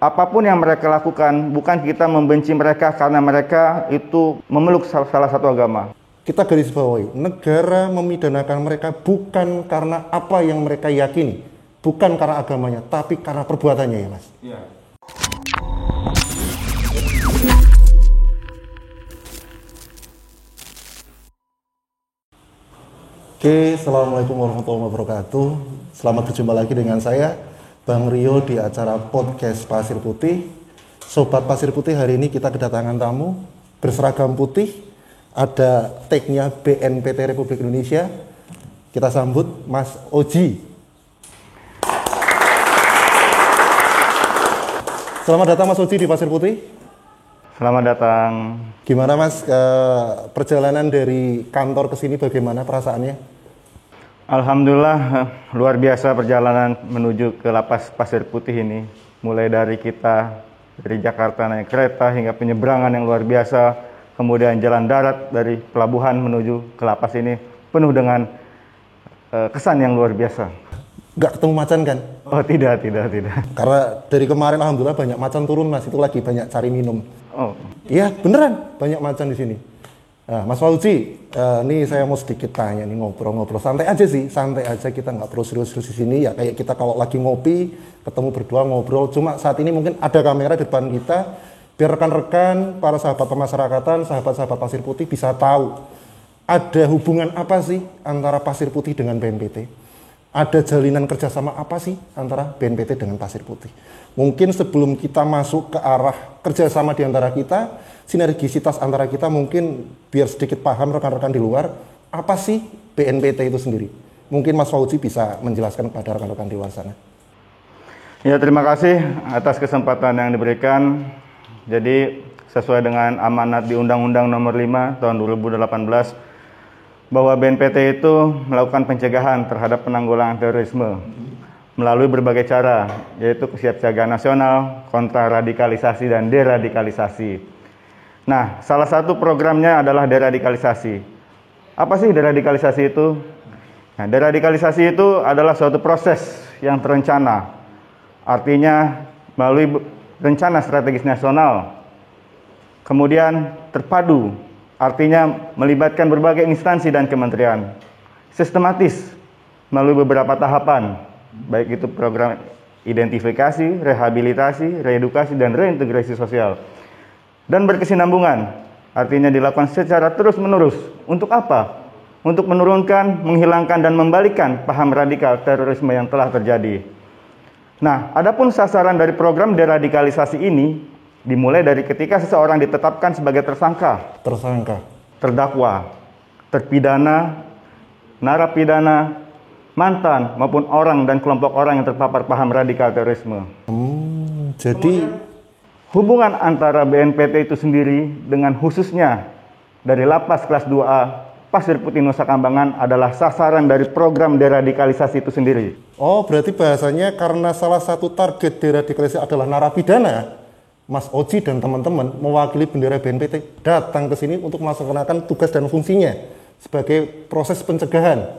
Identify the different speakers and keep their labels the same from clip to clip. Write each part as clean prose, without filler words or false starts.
Speaker 1: apapun yang mereka lakukan, bukan kita membenci mereka karena mereka itu memeluk salah satu agama.
Speaker 2: Kita garis bawahi, negara memidanakan mereka bukan karena apa yang mereka yakini, bukan karena agamanya, tapi karena perbuatannya ya Mas. Iya. Oke, Assalamualaikum warahmatullahi wabarakatuh. Selamat berjumpa lagi dengan saya, Bang Rio, di acara podcast Pasir Putih. Sobat Pasir Putih, hari ini kita kedatangan tamu berseragam putih. Ada tagnya BNPT Republik Indonesia. Kita sambut Mas Oji. Selamat datang Mas Oji di Pasir Putih.
Speaker 1: Selamat datang.
Speaker 2: Gimana Mas, perjalanan dari kantor ke sini bagaimana perasaannya?
Speaker 1: Alhamdulillah, luar biasa perjalanan menuju ke Lapas Pasir Putih ini. Mulai dari Jakarta naik kereta hingga penyeberangan yang luar biasa, kemudian jalan darat dari pelabuhan menuju ke lapas ini penuh dengan kesan yang luar biasa.
Speaker 2: Nggak ketemu macan kan?
Speaker 1: Oh tidak.
Speaker 2: Karena dari kemarin Alhamdulillah banyak macan turun Mas, itu lagi banyak cari minum.
Speaker 1: Oh.
Speaker 2: Iya beneran, banyak macan di sini. Nah, Mas Fauzi, nih saya mau sedikit tanya nih, ngobrol-ngobrol santai aja sih, santai aja, kita nggak perlu serius-serius di sini ya, kayak kita kalau lagi ngopi, ketemu berdua ngobrol. Cuma saat ini mungkin ada kamera di depan kita, biar rekan-rekan, para sahabat pemasyarakatan, sahabat-sahabat Pasir Putih bisa tahu ada hubungan apa sih antara Pasir Putih dengan BNPT. Ada jalinan kerjasama apa sih antara BNPT dengan Pasir Putih. Mungkin sebelum kita masuk ke arah kerjasama di antara kita, sinergisitas antara kita, mungkin biar sedikit paham rekan-rekan di luar, apa sih BNPT itu sendiri? Mungkin Mas Fauzi bisa menjelaskan kepada rekan-rekan di luar sana.
Speaker 1: Ya, terima kasih atas kesempatan yang diberikan. Jadi sesuai dengan amanat di Undang-Undang Nomor 5 Tahun 2018 bahwa BNPT itu melakukan pencegahan terhadap penanggulangan terorisme melalui berbagai cara, yaitu kesiapsiagaan nasional, kontraradikalisasi dan deradikalisasi. Nah, salah satu programnya adalah deradikalisasi. Apa sih deradikalisasi itu? Nah, deradikalisasi itu adalah suatu proses yang terencana. Artinya melalui rencana strategis nasional, kemudian terpadu, artinya melibatkan berbagai instansi dan kementerian, sistematis melalui beberapa tahapan, baik itu program identifikasi, rehabilitasi, reedukasi, dan reintegrasi sosial. Dan berkesinambungan, artinya dilakukan secara terus-menerus. Untuk apa? Untuk menurunkan, menghilangkan, dan membalikkan paham radikal terorisme yang telah terjadi. Nah, adapun sasaran dari program deradikalisasi ini dimulai dari ketika seseorang ditetapkan sebagai tersangka, terdakwa, terpidana, narapidana, mantan maupun orang dan kelompok orang yang terpapar paham radikal terorisme.
Speaker 2: Jadi
Speaker 1: hubungan antara BNPT itu sendiri dengan khususnya dari Lapas kelas 2A Pasir Putih Nusa Kambangan adalah sasaran dari program deradikalisasi itu sendiri.
Speaker 2: Oh, berarti bahasanya karena salah satu target deradikalisasi adalah narapidana, Mas Oji dan teman-teman mewakili bendera BNPT datang ke sini untuk melaksanakan tugas dan fungsinya sebagai proses pencegahan.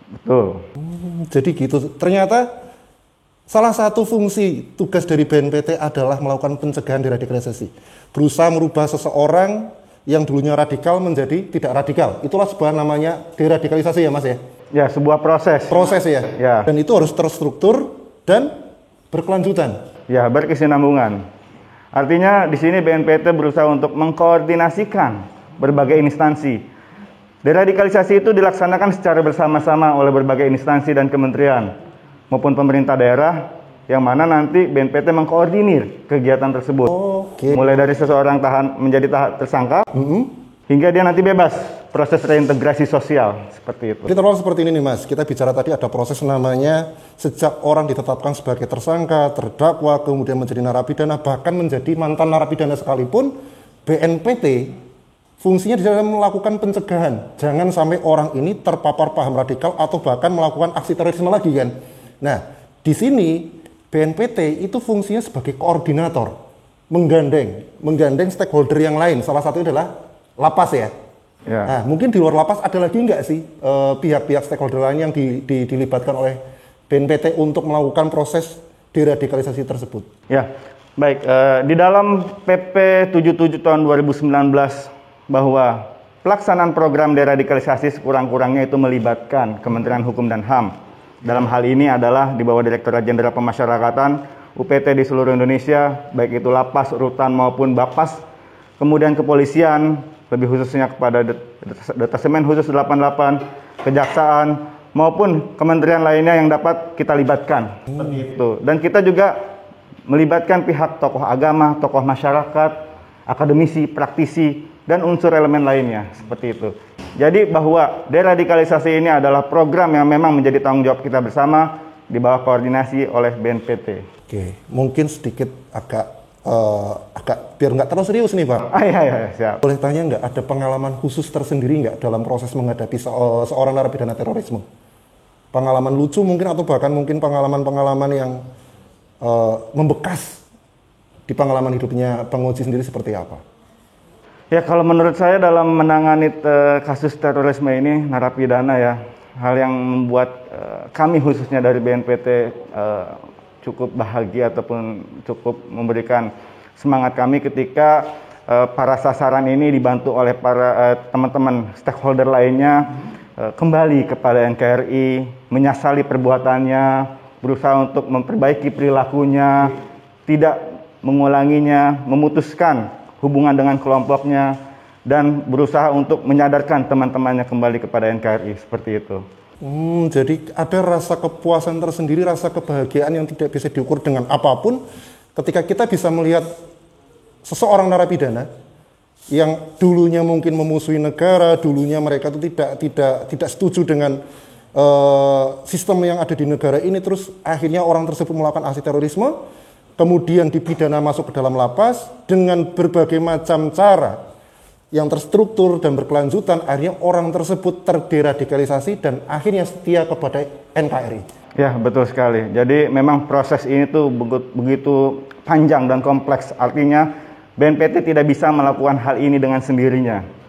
Speaker 1: Betul.
Speaker 2: Jadi gitu. Ternyata salah satu fungsi tugas dari BNPT adalah melakukan pencegahan deradikalisasi. Berusaha merubah seseorang yang dulunya radikal menjadi tidak radikal. Itulah sebuah namanya deradikalisasi ya Mas ya?
Speaker 1: Ya, sebuah proses.
Speaker 2: Proses ya?
Speaker 1: Ya.
Speaker 2: Dan itu harus terstruktur dan berkelanjutan.
Speaker 1: Ya, berkesinambungan. Artinya di sini BNPT berusaha untuk mengkoordinasikan berbagai instansi. Deradikalisasi itu dilaksanakan secara bersama-sama oleh berbagai instansi dan kementerian maupun pemerintah daerah, yang mana nanti BNPT mengkoordinir kegiatan tersebut. Mulai dari seseorang menjadi tersangka, hingga dia nanti bebas, proses reintegrasi sosial, seperti itu.
Speaker 2: Jadi terlalu seperti ini nih Mas, kita bicara tadi ada proses namanya sejak orang ditetapkan sebagai tersangka, terdakwa, kemudian menjadi narapidana, bahkan menjadi mantan narapidana sekalipun, BNPT fungsinya di dalam melakukan pencegahan. Jangan sampai orang ini terpapar paham radikal atau bahkan melakukan aksi terorisme lagi kan. Nah, di sini BNPT itu fungsinya sebagai koordinator, menggandeng stakeholder yang lain. Salah satu adalah lapas ya. Ya. Nah, mungkin di luar lapas ada lagi nggak sih pihak-pihak stakeholder lain yang dilibatkan oleh BNPT untuk melakukan proses deradikalisasi tersebut?
Speaker 1: Ya, Baik, di dalam PP 77 tahun 2019 bahwa pelaksanaan program deradikalisasi sekurang-kurangnya itu melibatkan Kementerian Hukum dan HAM. Dalam hal ini adalah di bawah Direktorat Jenderal Pemasyarakatan, UPT di seluruh Indonesia, baik itu Lapas, Rutan maupun Bapas, kemudian kepolisian, lebih khususnya kepada Detasemen Khusus 88, Kejaksaan, maupun kementerian lainnya yang dapat kita libatkan. Seperti itu. Dan kita juga melibatkan pihak tokoh agama, tokoh masyarakat, akademisi, praktisi, dan unsur elemen lainnya, seperti itu. Jadi bahwa deradikalisasi ini adalah program yang memang menjadi tanggung jawab kita bersama di bawah koordinasi oleh BNPT.
Speaker 2: Oke, mungkin sedikit agak biar nggak terlalu serius nih Pak.
Speaker 1: Iya, siap.
Speaker 2: Boleh tanya nggak, ada pengalaman khusus tersendiri nggak dalam proses menghadapi seorang narapidana terorisme? Pengalaman lucu mungkin, atau bahkan mungkin pengalaman-pengalaman yang membekas di pengalaman hidupnya Bang Oji sendiri seperti apa?
Speaker 1: Ya, kalau menurut saya dalam menangani kasus terorisme ini, narapidana ya, hal yang membuat kami khususnya dari BNPT cukup bahagia ataupun cukup memberikan semangat kami ketika para sasaran ini dibantu oleh para teman-teman stakeholder lainnya kembali kepada NKRI, menyesali perbuatannya, berusaha untuk memperbaiki perilakunya, tidak mengulanginya, memutuskan hubungan dengan kelompoknya, dan berusaha untuk menyadarkan teman-temannya kembali kepada NKRI, seperti itu.
Speaker 2: Jadi ada rasa kepuasan tersendiri, rasa kebahagiaan yang tidak bisa diukur dengan apapun ketika kita bisa melihat seseorang narapidana yang dulunya mungkin memusuhi negara, dulunya mereka itu tidak setuju dengan sistem yang ada di negara ini, terus akhirnya orang tersebut melakukan aksi terorisme, kemudian dipidana masuk ke dalam lapas dengan berbagai macam cara yang terstruktur dan berkelanjutan, akhirnya orang tersebut terderadikalisasi dan akhirnya setia kepada NKRI.
Speaker 1: Ya, betul sekali. Jadi memang proses ini tuh begitu panjang dan kompleks. Artinya BNPT tidak bisa melakukan hal ini dengan sendirinya.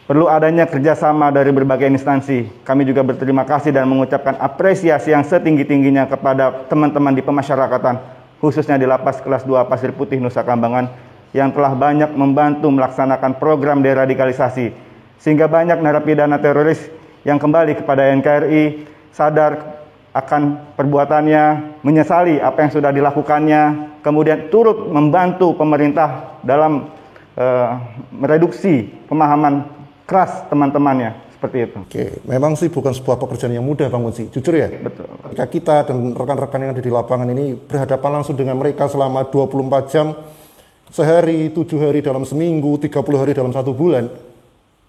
Speaker 1: Perlu adanya kerjasama dari berbagai instansi. Kami juga berterima kasih dan mengucapkan apresiasi yang setinggi-tingginya kepada teman-teman di pemasyarakatan, khususnya di Lapas Kelas 2 Pasir Putih, Nusa Kambangan, yang telah banyak membantu melaksanakan program deradikalisasi, sehingga banyak narapidana teroris yang kembali kepada NKRI, sadar akan perbuatannya, menyesali apa yang sudah dilakukannya, kemudian turut membantu pemerintah dalam mereduksi pemahaman keras teman-temannya, seperti itu.
Speaker 2: Oke, memang sih bukan sebuah pekerjaan yang mudah Bang Oji, jujur ya.
Speaker 1: Betul.
Speaker 2: Ketika kita dan rekan-rekan yang ada di lapangan ini berhadapan langsung dengan mereka selama 24 jam, sehari, 7 hari dalam seminggu, 30 hari dalam 1 bulan,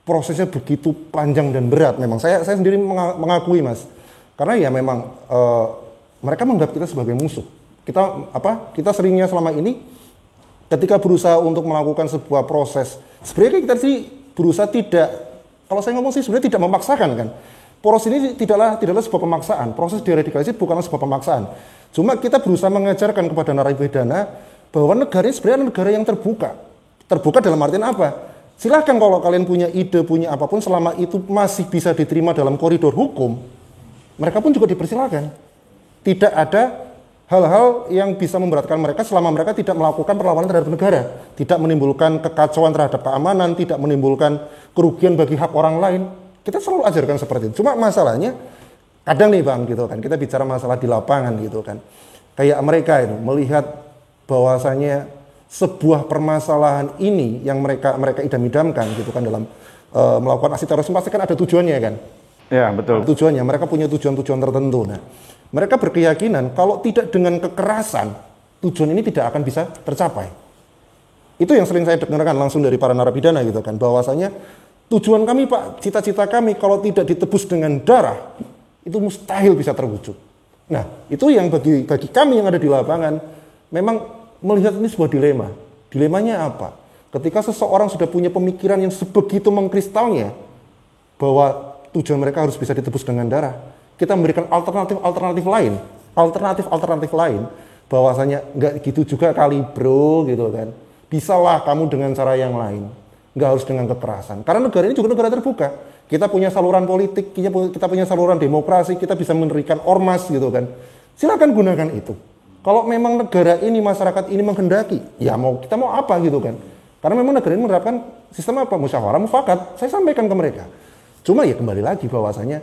Speaker 2: prosesnya begitu panjang dan berat. Memang saya sendiri mengakui Mas, karena ya memang mereka menganggap kita sebagai musuh. Kita seringnya selama ini ketika berusaha untuk melakukan sebuah proses, sebenarnya kita sih berusaha tidak, kalau saya ngomong sih sebenarnya tidak memaksakan kan. Poros ini tidaklah sebuah pemaksaan. Proses deradikalisasi bukanlah sebuah pemaksaan. Cuma kita berusaha mengajarkan kepada narapidana bahwa negara ini sebenarnya negara yang terbuka. Terbuka dalam artian apa? Silahkan kalau kalian punya ide, punya apapun, selama itu masih bisa diterima dalam koridor hukum, mereka pun juga dipersilakan. Tidak ada hal-hal yang bisa memberatkan mereka selama mereka tidak melakukan perlawanan terhadap negara, tidak menimbulkan kekacauan terhadap keamanan, tidak menimbulkan kerugian bagi hak orang lain. Kita selalu ajarkan seperti itu. Cuma masalahnya kadang nih Bang gitu kan, kita bicara masalah di lapangan gitu kan. Kayak mereka itu melihat bahwasanya sebuah permasalahan ini yang mereka idam-idamkan gitu kan dalam melakukan aksi terorisme, pasti kan ada tujuannya kan.
Speaker 1: Ya, betul.
Speaker 2: Tujuannya, mereka punya tujuan-tujuan tertentu. Nah, mereka berkeyakinan kalau tidak dengan kekerasan, tujuan ini tidak akan bisa tercapai. Itu yang sering saya dengarkan langsung dari para narapidana gitu kan, bahwasanya tujuan kami Pak, cita-cita kami kalau tidak ditebus dengan darah, itu mustahil bisa terwujud. Nah, itu yang bagi kami yang ada di lapangan, memang melihat ini sebuah dilema. Dilemanya apa? Ketika seseorang sudah punya pemikiran yang sebegitu mengkristalnya, bahwa tujuan mereka harus bisa ditebus dengan darah, kita memberikan alternatif lain, bahwasanya nggak gitu juga kali bro, gitu kan. Bisalah kamu dengan cara yang lain, nggak harus dengan kekerasan. Karena negara ini juga negara terbuka. Kita punya saluran politik, kita punya saluran demokrasi, kita bisa memberikan ormas gitu kan. Silakan gunakan itu. Kalau memang negara ini, masyarakat ini menghendaki, ya kita mau apa gitu kan. Karena memang negara ini menerapkan sistem apa? Musyawarah mufakat. Saya sampaikan ke mereka. Cuma ya kembali lagi bahwasanya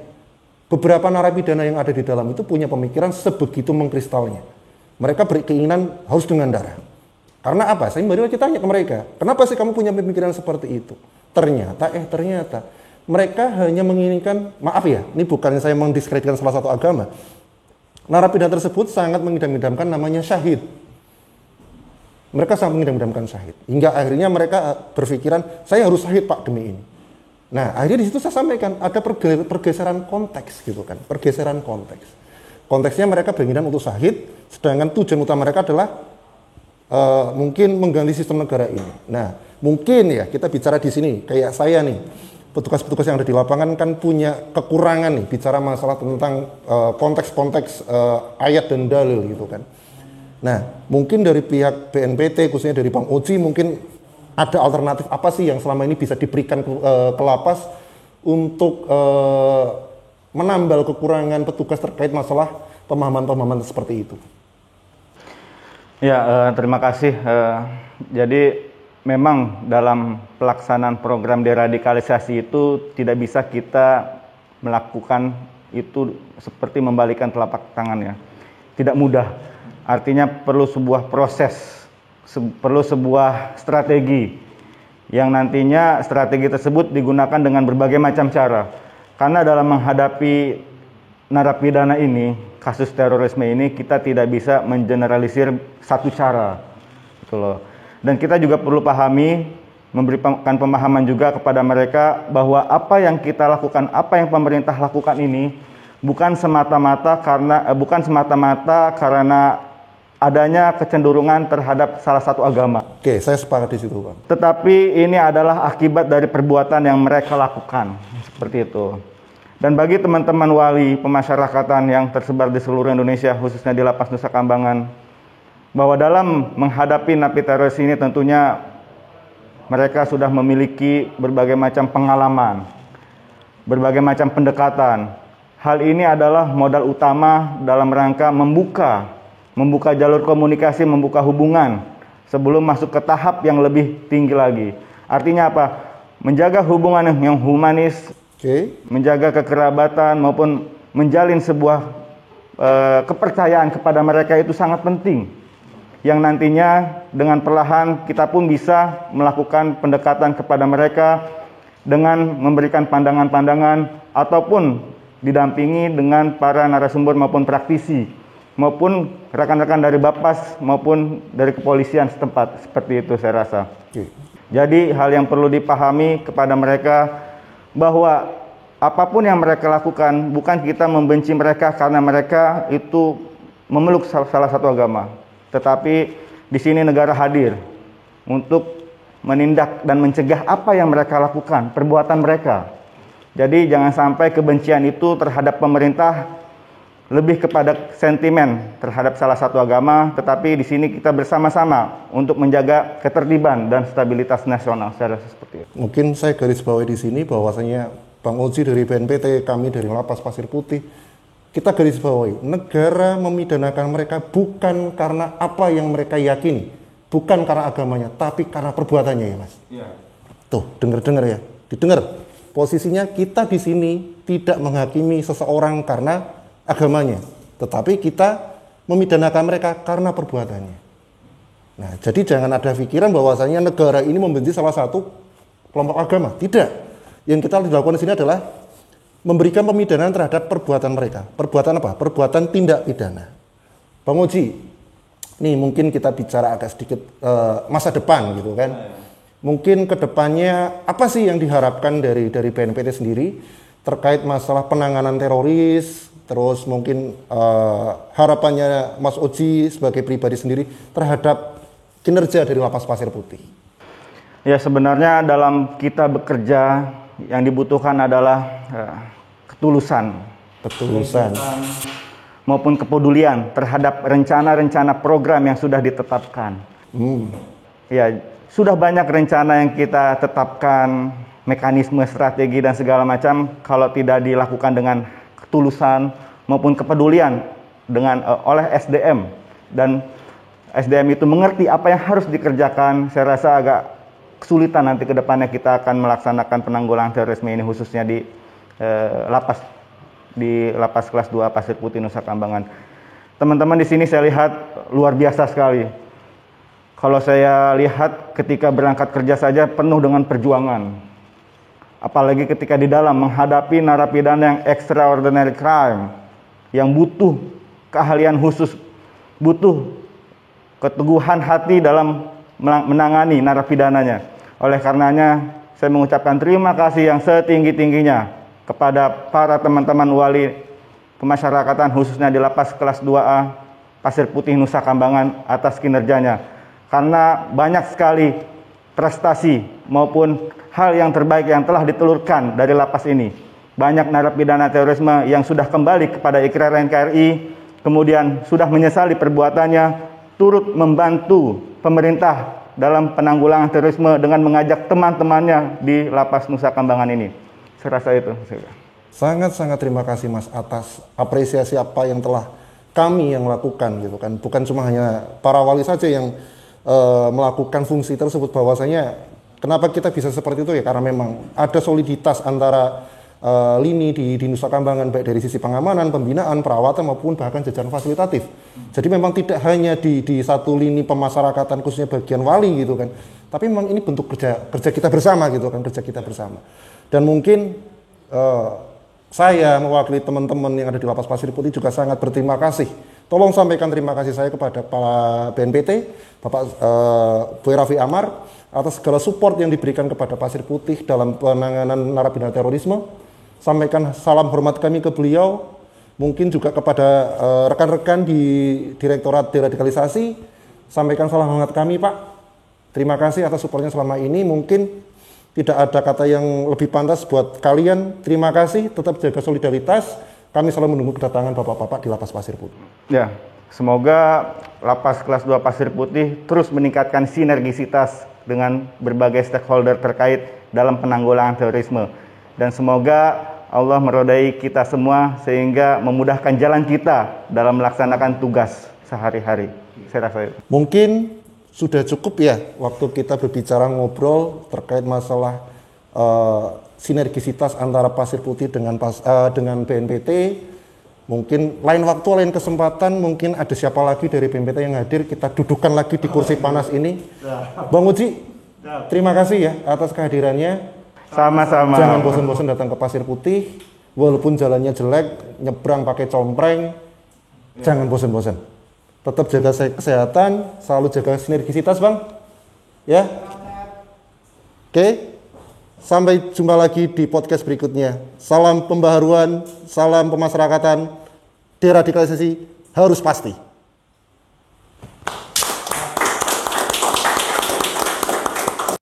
Speaker 2: beberapa narapidana yang ada di dalam itu punya pemikiran sebegitu mengkristalnya. Mereka berkeinginan harus dengan darah. Karena apa? Saya baru lagi tanya ke mereka, kenapa sih kamu punya pemikiran seperti itu? Ternyata mereka hanya menginginkan, maaf ya, ini bukan saya mendiskreditkan salah satu agama. Narapidana tersebut sangat mengidam-idamkan namanya syahid. Mereka sangat mengidam-idamkan syahid. Hingga akhirnya mereka berpikiran, saya harus syahid Pak demi ini. Nah, akhirnya di situ saya sampaikan ada pergeseran konteks gitu kan, pergeseran konteks. Konteksnya mereka berkeinginan untuk syahid, sedangkan tujuan utama mereka adalah mungkin mengganti sistem negara ini. Nah, mungkin ya kita bicara di sini kayak saya nih, petugas-petugas yang ada di lapangan kan punya kekurangan nih bicara masalah tentang konteks-konteks ayat dan dalil gitu kan. Nah, mungkin dari pihak BNPT khususnya dari Bang Oji mungkin ada alternatif apa sih yang selama ini bisa diberikan ke lapas untuk menambal kekurangan petugas terkait masalah pemahaman-pemahaman seperti itu.
Speaker 1: Ya, terima kasih. Jadi memang dalam pelaksanaan program deradikalisasi itu tidak bisa kita melakukan itu seperti membalikan telapak tangan ya. Tidak mudah. Artinya perlu sebuah proses, perlu sebuah strategi yang nantinya strategi tersebut digunakan dengan berbagai macam cara. Karena dalam menghadapi narapidana ini, kasus terorisme ini, kita tidak bisa mengeneralisir satu cara. Gitu loh. Dan kita juga perlu pahami, memberikan pemahaman juga kepada mereka bahwa apa yang kita lakukan, apa yang pemerintah lakukan ini bukan semata-mata karena adanya kecenderungan terhadap salah satu agama.
Speaker 2: Oke, saya sepakat di situ, Bang.
Speaker 1: Tetapi ini adalah akibat dari perbuatan yang mereka lakukan, seperti itu. Dan bagi teman-teman wali pemasyarakatan yang tersebar di seluruh Indonesia, khususnya di Lapas Nusa Kambangan, bahwa dalam menghadapi napi teroris ini tentunya mereka sudah memiliki berbagai macam pengalaman, berbagai macam pendekatan. Hal ini adalah modal utama dalam rangka membuka jalur komunikasi, membuka hubungan sebelum masuk ke tahap yang lebih tinggi lagi. Artinya apa? Menjaga hubungan yang humanis, menjaga kekerabatan maupun menjalin sebuah kepercayaan kepada mereka itu sangat penting. Yang nantinya dengan perlahan kita pun bisa melakukan pendekatan kepada mereka dengan memberikan pandangan-pandangan ataupun didampingi dengan para narasumber maupun praktisi maupun rekan-rekan dari Bapas maupun dari kepolisian setempat. Seperti itu saya rasa. Jadi hal yang perlu dipahami kepada mereka bahwa apapun yang mereka lakukan, bukan kita membenci mereka karena mereka itu memeluk salah satu agama, tetapi di sini negara hadir untuk menindak dan mencegah apa yang mereka lakukan, perbuatan mereka. Jadi jangan sampai kebencian itu terhadap pemerintah lebih kepada sentimen terhadap salah satu agama, tetapi di sini kita bersama-sama untuk menjaga ketertiban dan stabilitas nasional. Saya rasa seperti itu.
Speaker 2: Mungkin saya garis bawahi di sini bahwasanya Bang Oji dari BNPT, kami dari Lapas Pasir Putih, kita garis bawahi, negara memidanakan mereka bukan karena apa yang mereka yakini, bukan karena agamanya, tapi karena perbuatannya ya Mas. Iya. Tuh, dengar-dengar ya, didengar. Posisinya kita di sini tidak menghakimi seseorang karena agamanya, tetapi kita memidanakan mereka karena perbuatannya. Nah, jadi jangan ada pikiran bahwasanya negara ini membenci salah satu kelompok agama. Tidak. Yang kita lakukan di sini adalah memberikan pemidanaan terhadap perbuatan mereka. Perbuatan apa? Perbuatan tindak pidana. Bang Oji, nih mungkin kita bicara agak sedikit masa depan gitu kan. Mungkin kedepannya apa sih yang diharapkan dari BNPT sendiri terkait masalah penanganan teroris, terus mungkin harapannya Mas Oji sebagai pribadi sendiri terhadap kinerja dari Lapas Pasir Putih.
Speaker 1: Ya, sebenarnya dalam kita bekerja yang dibutuhkan adalah ketulusan maupun kepedulian terhadap rencana-rencana program yang sudah ditetapkan. Ya, sudah banyak rencana yang kita tetapkan, mekanisme, strategi dan segala macam. Kalau tidak dilakukan dengan ketulusan maupun kepedulian oleh SDM dan SDM itu mengerti apa yang harus dikerjakan, saya rasa agak kesulitan nanti ke depannya kita akan melaksanakan penanggulangan terorisme ini, khususnya di lapas kelas 2 Pasir Putih Nusa Kambangan. Teman-teman di sini saya lihat luar biasa sekali. Kalau saya lihat ketika berangkat kerja saja penuh dengan perjuangan. Apalagi ketika di dalam menghadapi narapidana yang extraordinary crime, yang butuh keahlian khusus, butuh keteguhan hati dalam menangani narapidananya. Oleh karenanya, saya mengucapkan terima kasih yang setinggi-tingginya kepada para teman-teman wali pemasyarakatan, khususnya di lapas kelas 2A Pasir Putih Nusa Kambangan atas kinerjanya. Karena banyak sekali prestasi maupun hal yang terbaik yang telah ditelurkan dari lapas ini. Banyak narapidana terorisme yang sudah kembali kepada IKRI NKRI, kemudian sudah menyesali perbuatannya, turut membantu pemerintah dalam penanggulangan terorisme dengan mengajak teman-temannya di lapas Nusa Kambangan ini. Saya rasa itu.
Speaker 2: Sangat-sangat terima kasih Mas atas apresiasi apa yang telah kami yang lakukan gitu kan. Bukan cuma hanya para wali saja yang melakukan fungsi tersebut, bahwasanya kenapa kita bisa seperti itu ya karena memang ada soliditas antara lini di Nusa Kambangan, baik dari sisi pengamanan, pembinaan, perawatan maupun bahkan jajaran fasilitatif. Jadi memang tidak hanya di satu lini pemasyarakatan khususnya bagian wali gitu kan, tapi memang ini bentuk kerja kita bersama gitu kan, kerja kita bersama. Dan mungkin saya mewakili teman-teman yang ada di Lapas Pasir Putih juga sangat berterima kasih. Tolong sampaikan terima kasih saya kepada Pak BNPT, Bapak Boy Raffi Amar atas segala support yang diberikan kepada Pasir Putih dalam penanganan narapidana terorisme. Sampaikan salam hormat kami ke beliau, mungkin juga kepada rekan-rekan di Direktorat Deradikalisasi. Sampaikan salam hormat kami Pak. Terima kasih atas supportnya selama ini. Mungkin tidak ada kata yang lebih pantas buat kalian. Terima kasih, tetap jaga solidaritas. Kami selalu menunggu kedatangan bapak-bapak di Lapas Pasir Putih.
Speaker 1: Ya, semoga Lapas kelas 2 Pasir Putih terus meningkatkan sinergisitas dengan berbagai stakeholder terkait dalam penanggulangan terorisme. Dan semoga Allah merodai kita semua sehingga memudahkan jalan kita dalam melaksanakan tugas sehari-hari. Saya rasa itu.
Speaker 2: Mungkin sudah cukup ya waktu kita berbicara ngobrol terkait masalah sinergisitas antara Pasir Putih dengan BNPT. Mungkin lain waktu, lain kesempatan, mungkin ada siapa lagi dari BNPT yang hadir, kita dudukkan lagi di kursi panas ini. Bang Uji, terima kasih ya atas kehadirannya.
Speaker 1: Sama-sama.
Speaker 2: Jangan bosan-bosan datang ke Pasir Putih, walaupun jalannya jelek, nyebrang pakai compreng, jangan bosan-bosan. Tetap jaga kesehatan, selalu jaga sinergisitas Bang. Ya. Oke. Sampai jumpa lagi di podcast berikutnya. Salam pembaharuan, salam pemasyarakatan, deradikalisasi harus pasti.